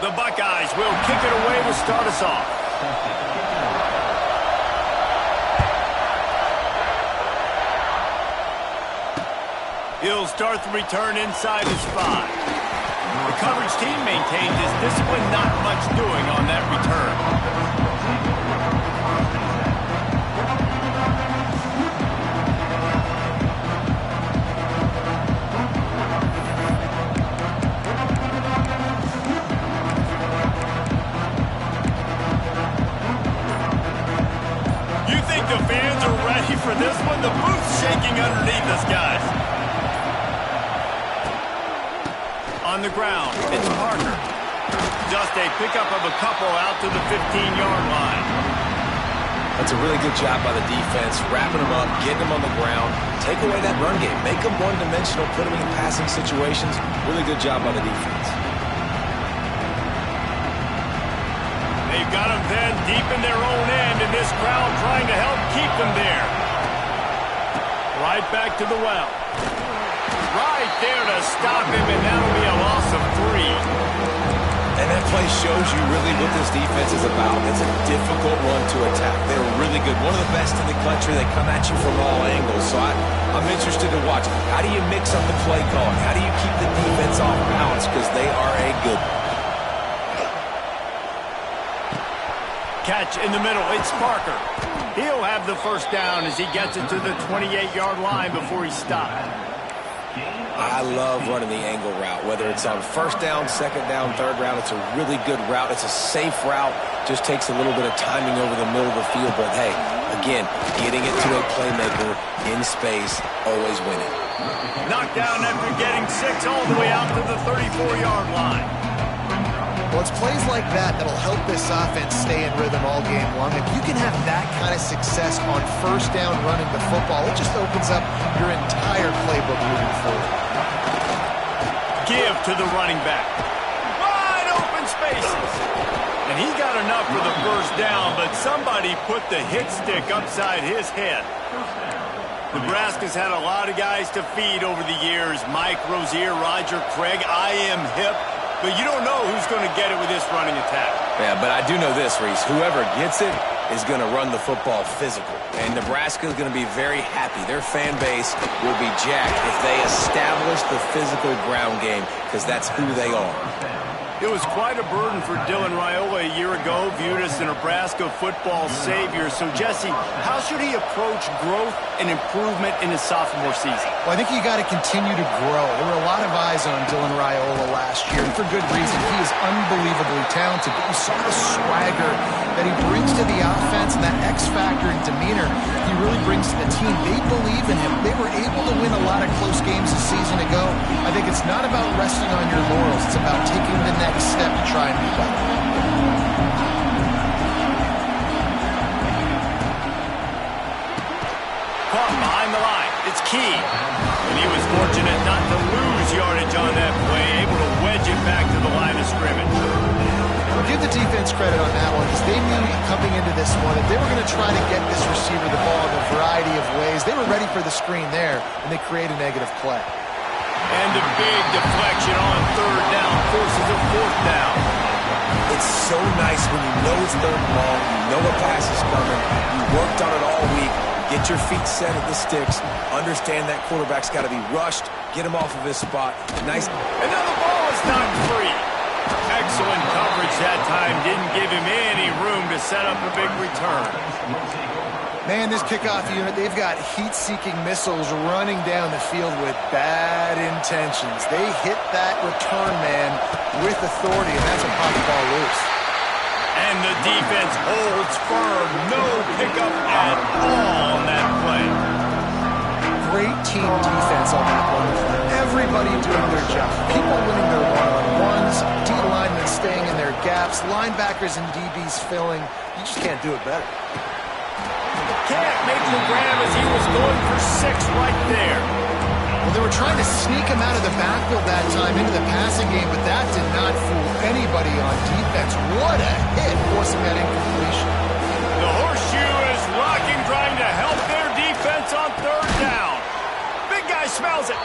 The Buckeyes will kick it away to start us off. He'll start the return inside his 5. The coverage team maintains his discipline, not much doing on that return. You think the fans are ready for this one? The booth's shaking underneath us, guys. On the ground, it's Parker. Just a pickup of a couple out to the 15-yard line. That's a really good job by the defense, wrapping them up, getting them on the ground, take away that run game, make them one-dimensional, put them in passing situations. Really good job by the defense. They've got them then deep in their own end, and this crowd trying to help keep them there. Right back to the well. Right there to stop him, and that'll be a loss of 3. And that play shows you really what this defense is about. It's a difficult one to attack. They're really good. One of the best in the country. They come at you from all angles. So I'm interested to watch. How do you mix up the play calling? How do you keep the defense off balance? Because they are a good one. Catch in the middle. It's Parker. He'll have the first down as he gets it to the 28-yard line before he stopped. I love running the angle route, whether it's on first down, second down, third round. It's a really good route. It's a safe route. Just takes a little bit of timing over the middle of the field. But, hey, again, getting it to a playmaker in space, always winning. Knocked down after getting 6 all the way out to the 34-yard line. Well, it's plays like that that'll help this offense stay in rhythm all game long. If you can have that kind of success on first down running the football, it just opens up your entire playbook moving forward. Give to the running back. Wide open spaces. And he got enough for the first down, but somebody put the hit stick upside his head. Nebraska's had a lot of guys to feed over the years. Mike Rozier, Roger Craig, I am hip. But you don't know who's going to get it with this running attack. Yeah, but I do know this, Reese. Whoever gets it is going to run the football physical. And Nebraska is going to be very happy. Their fan base will be jacked if they establish the physical ground game, because that's who they are. It was quite a burden for Dylan Raiola a year ago, viewed as the Nebraska football savior. So, Jesse, how should he approach growth and improvement in his sophomore season? Well, I think you got to continue to grow. There were a lot of eyes on Dylan Raiola last year, and for good reason. He is unbelievably talented, but you saw the swagger that he brings to the offense and that X factor and demeanor he really brings to the team. They believe in him. They were able to win a lot of close games a season ago. I think it's not about resting on your laurels. It's about taking the next step to try and be better. Caught behind the line. It's Key. And he was fortunate not to lose yardage on that play, able to wedge it back to the line of scrimmage. Well, give the defense credit on that one, because they knew coming into this one that they were going to try to get this receiver the ball in a variety of ways. They were ready for the screen there, and they create a negative play. And a big deflection on third down forces a fourth down. It's so nice when you know it's third and long, you know a pass is coming, you worked on it all week, get your feet set at the sticks, understand that quarterback's got to be rushed, get him off of his spot. Nice. And now the ball is knocked free. Excellent coverage that time. Didn't give him any room to set up a big return. Man, this kickoff unit, they've got heat-seeking missiles running down the field with bad intentions. They hit that return man with authority, and that's what popped the ball loose. And the defense holds firm. No pickup at all on that play. Great team defense on that one. Everybody doing their job. People winning their one-on-ones, D linemen staying in their gaps, linebackers and DBs filling. You just can't do it better. Can't make the grab as he was going for 6 right there. Well, they were trying to sneak him out of the backfield that time into the passing game, but that did not fool anybody on defense. What a hit, forcing that incompletion. The horseshoe is rocking, trying to help their defense on third down. Big guy smells it.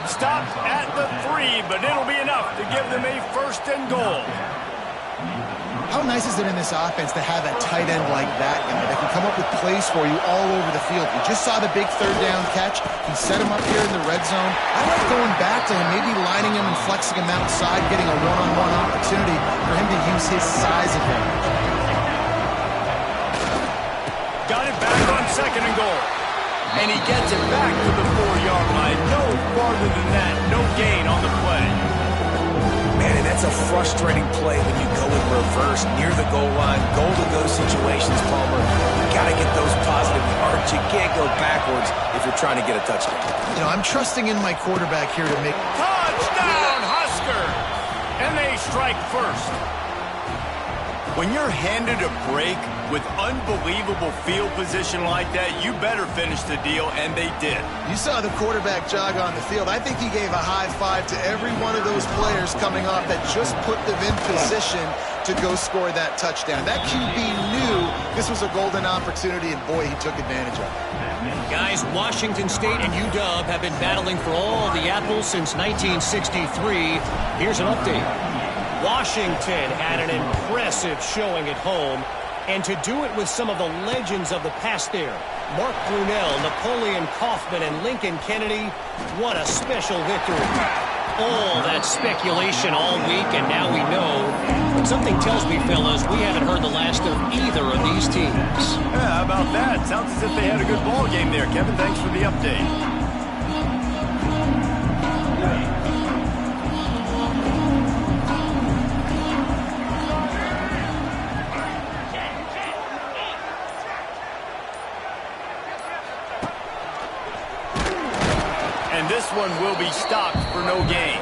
Stop at the 3, but it'll be enough to give them a first and goal. How nice is it in this offense to have a tight end like that that can come up with plays for you all over the field? We just saw the big third down catch. He set him up here in the red zone. I like going back to him, maybe lining him and flexing him outside, getting a one-on-one opportunity for him to use his size advantage. Got it back on 2nd and goal. And he gets it back to the 4-yard line. No farther than that. No gain on the play. Man, and that's a frustrating play when you go in reverse near the goal line. Goal-to-go situations, Palmer. You got to get those positive yards. You can't go backwards if you're trying to get a touchdown. You know, I'm trusting in my quarterback here to make... Touchdown, Husker! And they strike first. When you're handed a break with unbelievable field position like that, you better finish the deal, and they did. You saw the quarterback jog on the field. I think he gave a high five to every one of those players coming off that just put them in position to go score that touchdown. That QB knew this was a golden opportunity, and boy, he took advantage of it. Guys, Washington State and UW have been battling for all the apples since 1963. Here's an update. Washington had an impressive showing at home, and to do it with some of the legends of the past there, Mark Brunell, Napoleon Kaufman, and Lincoln Kennedy, what a special victory. All that speculation all week, and now we know. But something tells me, fellas, we haven't heard the last of either of these teams. Yeah, how about that? Sounds as if they had a good ball game there. Kevin, thanks for the update. This one will be stopped for no gain.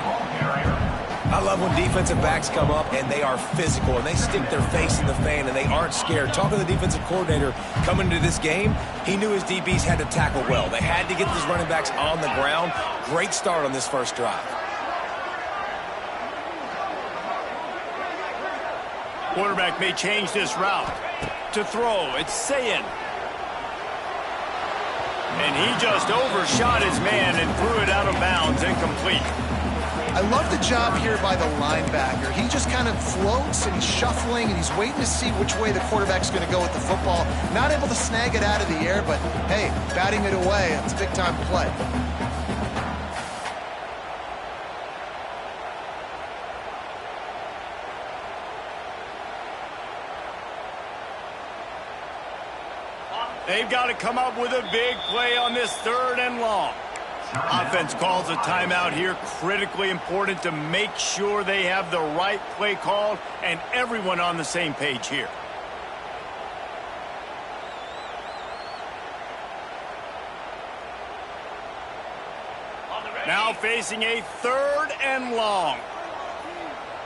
I love when defensive backs come up and they are physical and they stick their face in the fan and they aren't scared. Talking to the defensive coordinator coming into this game, he knew his DBs had to tackle well. They had to get these running backs on the ground. Great start on this first drive. Quarterback may change this route. To throw, it's Sayin. And he just overshot his man and threw it out of bounds, incomplete. I love the job here by the linebacker. He just kind of floats and he's shuffling and he's waiting to see which way the quarterback's going to go with the football. Not able to snag it out of the air, but hey, batting it away, it's a big-time play. They've got to come up with a big play on this 3rd and long. Offense calls a timeout here. Critically important to make sure they have the right play called and everyone on the same page here. Now facing a 3rd and long.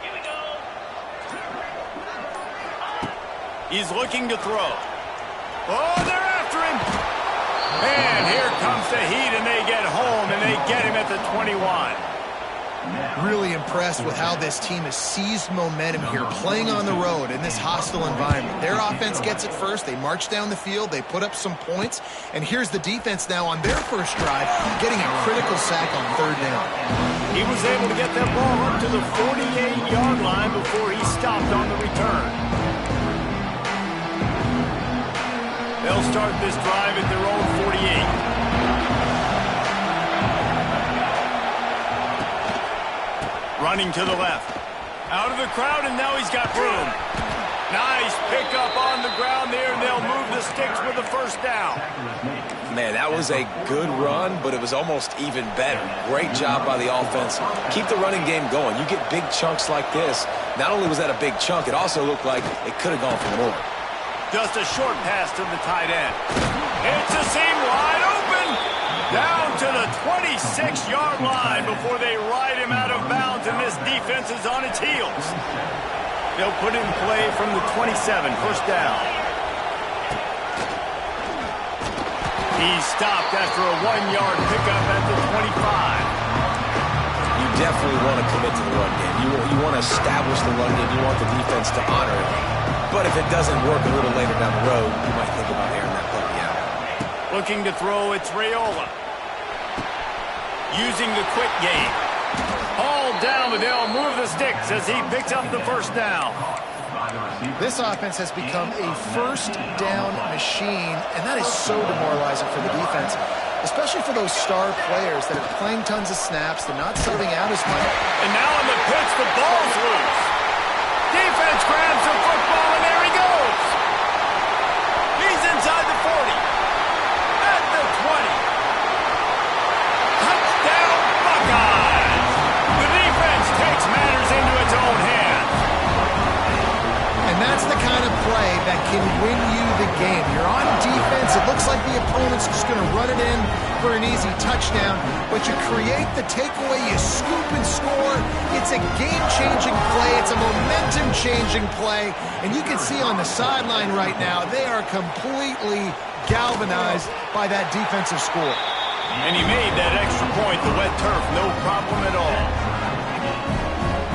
Here we go. He's looking to throw. Oh, they're after him. And here comes the heat, and they get home, and they get him at the 21. Really impressed with how this team has seized momentum here, playing on the road in this hostile environment. Their offense gets it first. They march down the field. They put up some points. And here's the defense now on their first drive, getting a critical sack on 3rd down. He was able to get that ball up to the 48-yard line before he stopped on the return. They'll start this drive at their own 48. Running to the left. Out of the crowd, and now he's got room. Nice pickup on the ground there, and they'll move the sticks with the 1st down. Man, that was a good run, but it was almost even better. Great job by the offense. Keep the running game going. You get big chunks like this. Not only was that a big chunk, it also looked like it could have gone for more. Just a short pass to the tight end. It's a seam wide open. Down to the 26-yard line before they ride him out of bounds, and this defense is on its heels. They'll put it in play from the 27, 1st down. He's stopped after a 1-yard pickup at the 25. You definitely want to commit to the run game. You want to establish the run game. You want the defense to honor it. But if it doesn't work a little later down the road, you might think about airing that puppy out. Looking to throw, it's Raiola. Using the quick game. Hauled down, but they'll move the sticks as he picks up the 1st down. This offense has become a first down machine, and that is so demoralizing for the defense, especially for those star players that are playing tons of snaps. They're not subbing out as much. And now on the pitch, the ball's loose. Defense grabs the football, and there he goes. He's inside the 40. At the 20. Touchdown, Buckeyes. The defense takes matters into its own hands. And that's the kind of play that can win you the game. You're on defense. It looks like the opponent's just going to run it in for an easy touchdown, but you create the takeaway, you scoop and score. It's a game-changing play. It's a momentum-changing play. And you can see on the sideline right now, they are completely galvanized by that defensive score. And he made that extra point, the wet turf, no problem at all.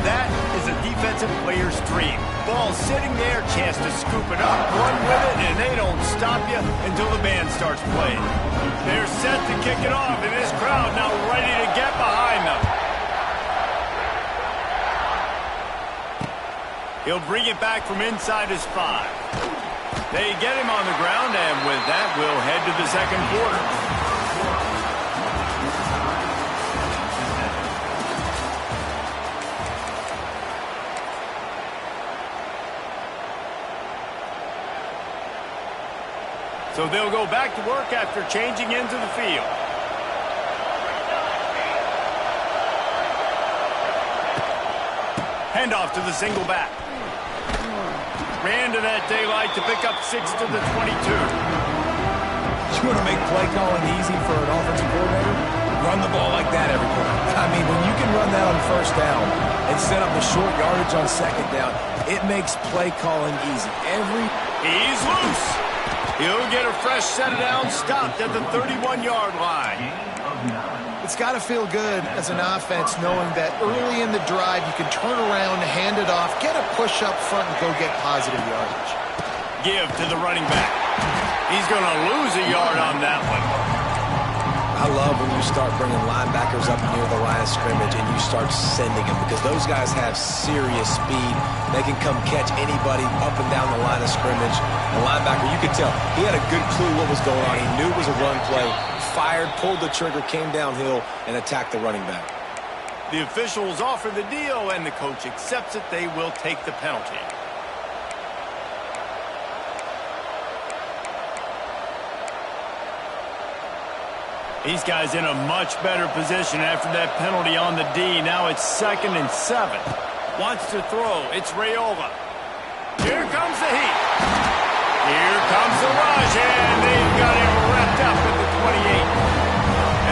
That is a defensive player's dream. Ball sitting there, chance to scoop it up, run with it, and they don't stop you until the band starts playing. They're set to kick it off, and this crowd now ready to get behind them. He'll bring it back from inside his 5. They get him on the ground, and with that, we'll head to the second quarter. So they'll go back to work after changing into the field. Handoff to the single back. Ran to that daylight to pick up 6 to the 22. You want to make play calling easy for an offensive coordinator? Run the ball like that every quarter. I mean, when you can run that on first down and set up the short yardage on second down, it makes play calling easy. He's loose. He'll get a fresh set down, stopped at the 31-yard line. It's got to feel good as an offense knowing that early in the drive you can turn around, hand it off, get a push up front, and go get positive yardage. Give to the running back. He's going to lose a yard on that one. I love when you start bringing linebackers up near the line of scrimmage and you start sending them, because those guys have serious speed. They can come catch anybody up and down the line of scrimmage. The linebacker, you could tell, he had a good clue what was going on. He knew it was a run play, fired, pulled the trigger, came downhill, and attacked the running back. The officials offer the deal, and the coach accepts it. They will take the penalty. These guys in a much better position after that penalty on the D. Now it's 2nd and 7. Wants to throw. It's Raiola. Here comes the heat. Here comes the rush, and they've got him wrapped up at the 28.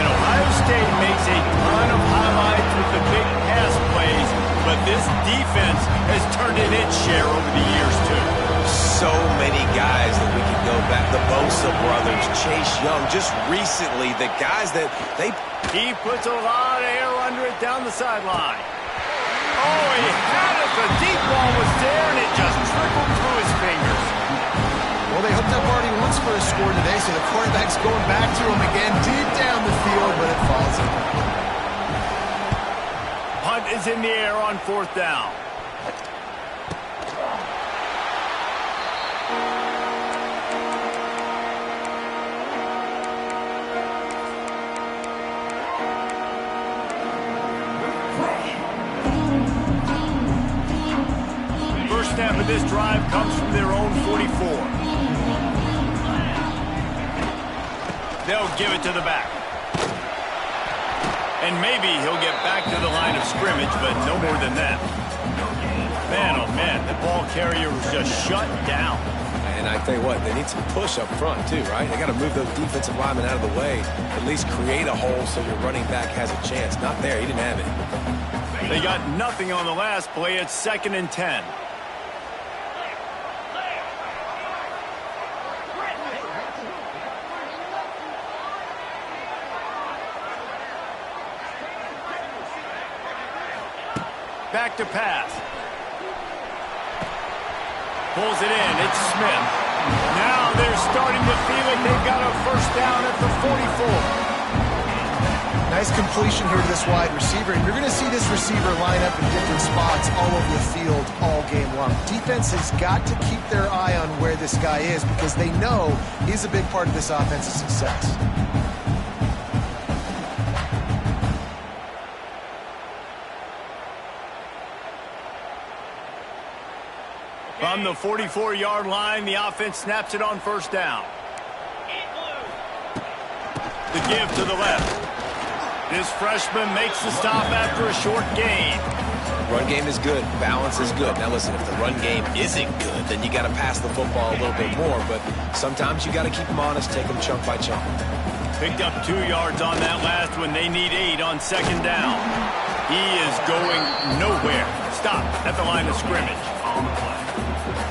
And Ohio State makes a ton of highlights with the big pass plays, but this defense has turned in its share over the years, too. So many guys that we can go back. The Bosa brothers, Chase Young, just recently, the guys that He puts a lot of air under it down the sideline. Oh, he had it. The deep ball was there, and it just trickled through his fingers. Well, they hooked up already once for a score today, so the quarterback's going back to him again deep down the field, but it falls in. Punt is in the air on 4th down. Snap of this drive comes from their own 44. They'll give it to the back. And maybe he'll get back to the line of scrimmage, but no more than that. Man, oh man, the ball carrier was just shut down. And I tell you what, they need some push up front too, right? They got to move those defensive linemen out of the way, at least create a hole so your running back has a chance. Not there, he didn't have it. They got nothing on the last play. It's 2nd and 10. Back to pass. Pulls it in. It's Smith. Now they're starting to feel it. They've got a first down at the 44. Nice completion here to this wide receiver. And you're going to see this receiver line up in different spots all over the field all game long. Defense has got to keep their eye on where this guy is because they know he's a big part of this offensive success. From the 44-yard line, the offense snaps it on first down. The give to the left. This freshman makes the stop after a short gain. Run game is good. Balance is good. Now listen, if the run game isn't good, then you got to pass the football a little bit more. But sometimes you got to keep them honest, take them chunk by chunk. Picked up 2 yards on that last one. They need 8 on second down. He is going nowhere. Stop at the line of scrimmage.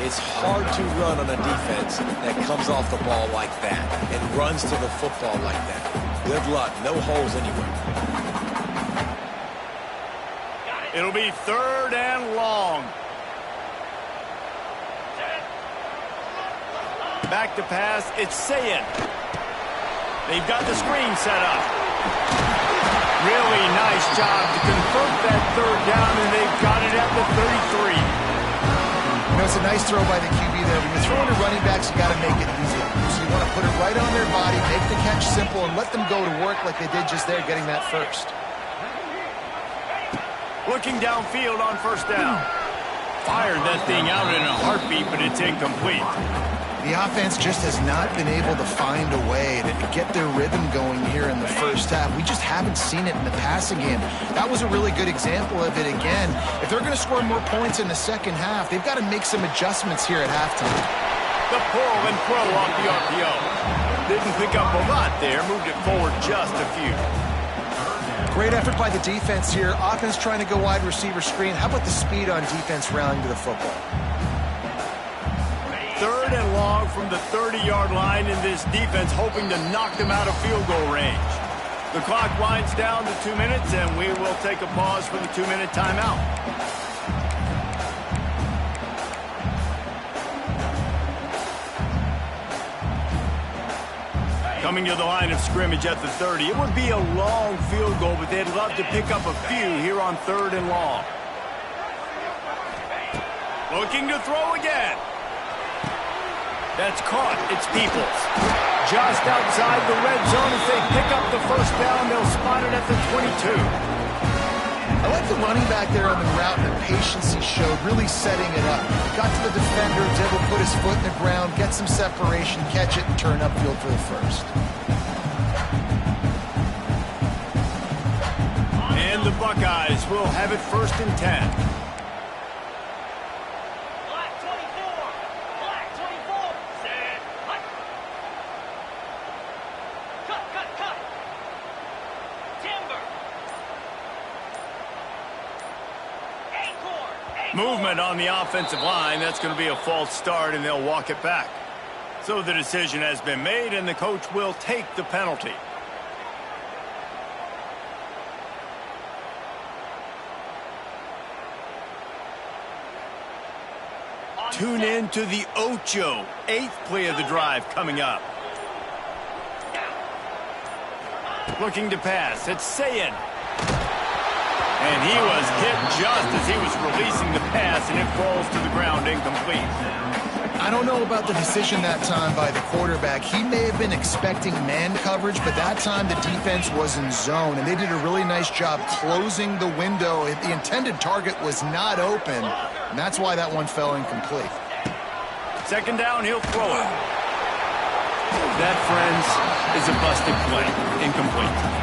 It's hard to run on a defense that comes off the ball like that and runs to the football like that. Good luck. No holes anywhere. It'll be 3rd and long. Back to pass. It's Sayin. They've got the screen set up. Really nice job to convert that 3rd down, and they've got it at the 33. You know, it's a nice throw by the QB there. When you're throwing to running backs, you got to make it easy. So you want to put it right on their body, make the catch simple, and let them go to work like they did just there, getting that first. Looking downfield on first down. Fired that thing out in a heartbeat, but it's incomplete. The offense just has not been able to find a way to get their rhythm going here in the first half. We just haven't seen it in the passing game. That was a really good example of it again. If they're going to score more points in the second half, they've got to make some adjustments here at halftime. The pull and throw off the RPO. Didn't pick up a lot there, moved it forward just a few. Great effort by the defense here. Offense trying to go wide receiver screen. How about the speed on defense rallying to the football? 3rd and long from the 30-yard line, in this defense hoping to knock them out of field goal range. The clock winds down to 2 minutes, and we will take a pause for the 2-minute timeout. Coming to the line of scrimmage at the 30. It would be a long field goal, but they'd love to pick up a few here on 3rd and long. Looking to throw again. That's caught. It's Peoples. Just outside the red zone. As they pick up the first down, they'll spot it at the 22. I like the running back there on the route and the patience he showed, really setting it up. Got to the defender, was able to put his foot in the ground, get some separation, catch it, and turn upfield for the first. And the Buckeyes will have it 1st and 10. Movement on the offensive line. That's going to be a false start, and they'll walk it back. So the decision has been made, and the coach will take the penalty. Tune in to the Ocho. 8th play of the drive coming up. Looking to pass. It's Sayin. And he was hit just as he was releasing the pass, and it falls to the ground incomplete. I don't know about the decision that time by the quarterback. He may have been expecting man coverage, but that time the defense was in zone, and they did a really nice job closing the window. The intended target was not open, and that's why that one fell incomplete. 2nd down, he'll throw it. That, friends, is a busted play. Incomplete.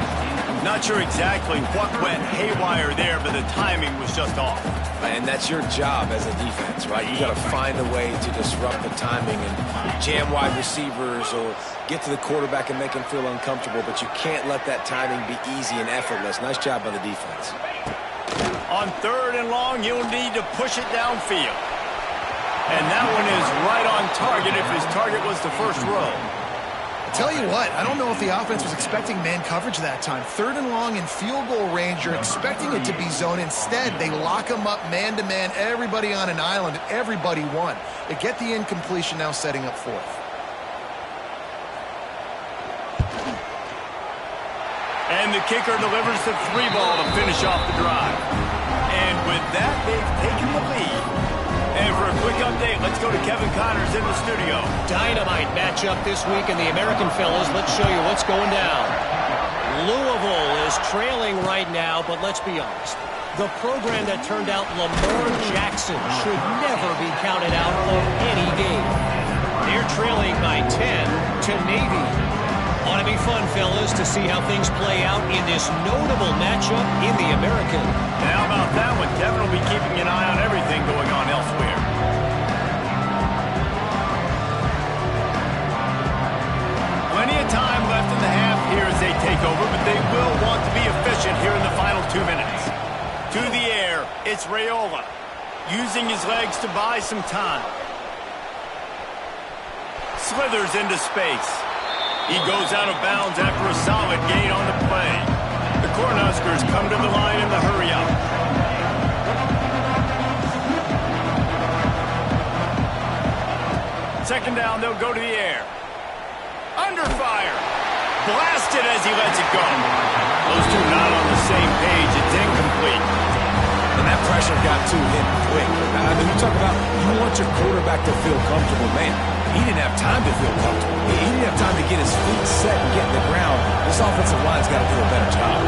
Not sure exactly what went haywire there, but the timing was just off. And that's your job as a defense, right? You got to find a way to disrupt the timing and jam wide receivers or get to the quarterback and make him feel uncomfortable, but you can't let that timing be easy and effortless. Nice job by the defense. On 3rd and long, you'll need to push it downfield. And that one is right on target if his target was the first row. Tell you what, I don't know if the offense was expecting man coverage that time. 3rd and long in field goal range, you're expecting it to be zone. Instead, they lock them up man-to-man, everybody on an island, and everybody won. They get the incompletion, now setting up 4th. And the kicker delivers the 3-ball to finish off the drive. And with that, they've taken the lead. And for a quick update, let's go to Kevin Connors in the studio. Dynamite matchup this week in the American, fellas. Let's show you what's going down. Louisville is trailing right now, but let's be honest. The program that turned out Lamar Jackson should never be counted out of any game. They're trailing by 10 to Navy. Ought to be fun, fellas, to see how things play out in this notable matchup in the American. And how about that one? Kevin will be keeping an eye on everything going on elsewhere. Plenty of time left in the half here as they take over, but they will want to be efficient here in the final 2 minutes. To the air, it's Raiola, using his legs to buy some time. Slithers into space. He goes out of bounds after a solid gain on the play. The Cornhuskers come to the line in the hurry-up. Second down, they'll go to the air. Under fire. Blasted as he lets it go. Those two not on the same page. It's incomplete. And that pressure got to him quick. I mean, you talk about you want your quarterback to feel comfortable. Man, he didn't have time to feel comfortable. He didn't have time to get his feet set and get in the ground. This offensive line's got to do a better job.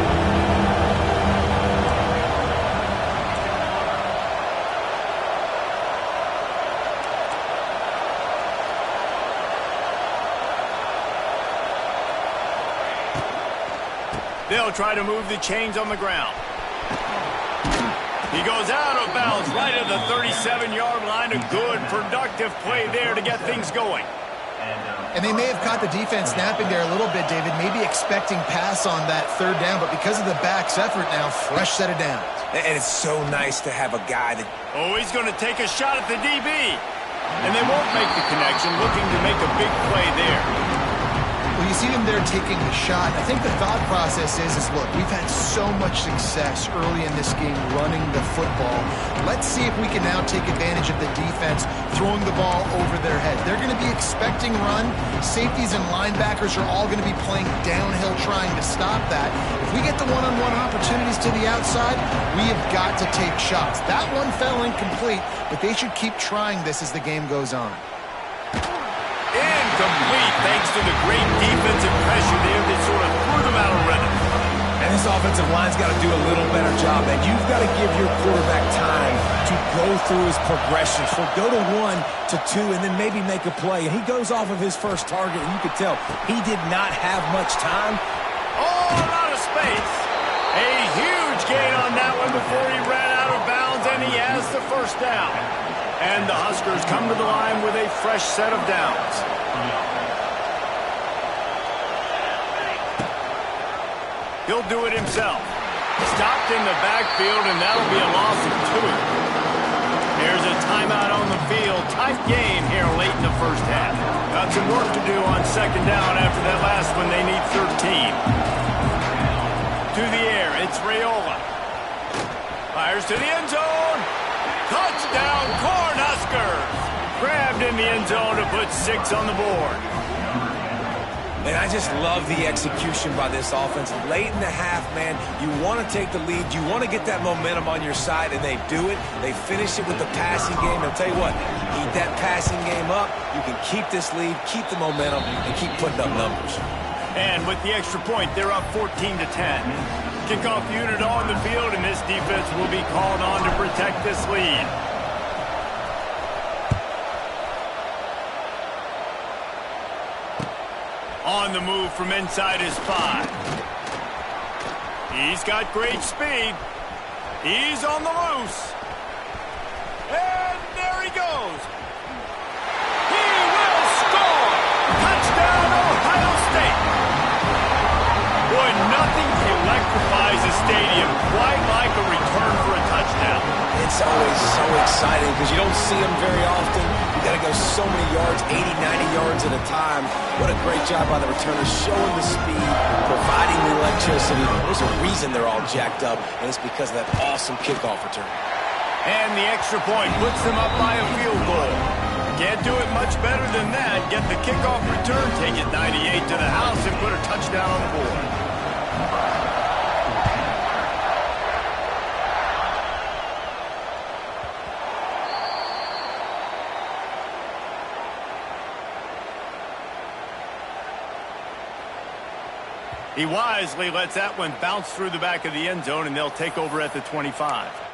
They'll try to move the chains on the ground. He goes out of bounds right at the 37-yard line. A good, productive play there to get things going. And they may have caught the defense napping there a little bit, David, maybe expecting pass on that third down, but because of the back's effort now, fresh set of downs. And it's so nice to have a guy that... Oh, he's going to take a shot at the DB. And they won't make the connection, looking to make a big play there. Well, you see them there taking the shot. I think the thought process is look, we've had so much success early in this game running the football. Let's see if we can now take advantage of the defense throwing the ball over their head. They're going to be expecting run. Safeties and linebackers are all going to be playing downhill trying to stop that. If we get the one-on-one opportunities to the outside, we have got to take shots. That one fell incomplete, but they should keep trying this as the game goes on. Incomplete, thanks to the great defensive pressure there that sort of threw them out of rhythm. And this offensive line's got to do a little better job, and you've got to give your quarterback time to go through his progressions. So go to 1 to 2 and then maybe make a play. And he goes off of his first target, and you could tell he did not have much time. All out of space. A huge gain on that one before he ran out of bounds, and he has the first down. And the Huskers come to the line with a fresh set of downs. He'll do it himself. Stopped in the backfield, and that'll be a loss of 2. There's a timeout on the field. Tight game here late in the first half. Got some work to do on second down after that last one. They need 13. To the air, it's Raiola. Fires to the end zone. Touchdown, Cornhuskers! Grabbed in the end zone to put 6 on the board. And I just love the execution by this offense. Late in the half, man, you want to take the lead. You want to get that momentum on your side, and they do it. They finish it with the passing game. And I'll tell you what, keep that passing game up. You can keep this lead, keep the momentum, and keep putting up numbers. And with the extra point, they're up 14 to 10. Kickoff unit on the field, and this defense will be called on to protect this lead. On the move from inside his 5. He's got great speed. He's on the loose. And there he goes. He will score. Touchdown, Ohio State. Boy, nothing electrifies a stadium quite like a return for a touchdown. It's always so exciting because you don't see them very often. You got to go so many yards, 80, 90 yards at a time. What a great job by the returners, showing the speed, providing the electricity. There's a reason they're all jacked up, and it's because of that awesome kickoff return. And the extra point puts them up by a field goal. Can't do it much better than that. Get the kickoff return, take it 98 to the house, and put a touchdown on the board. He wisely lets that one bounce through the back of the end zone, and they'll take over at the 25.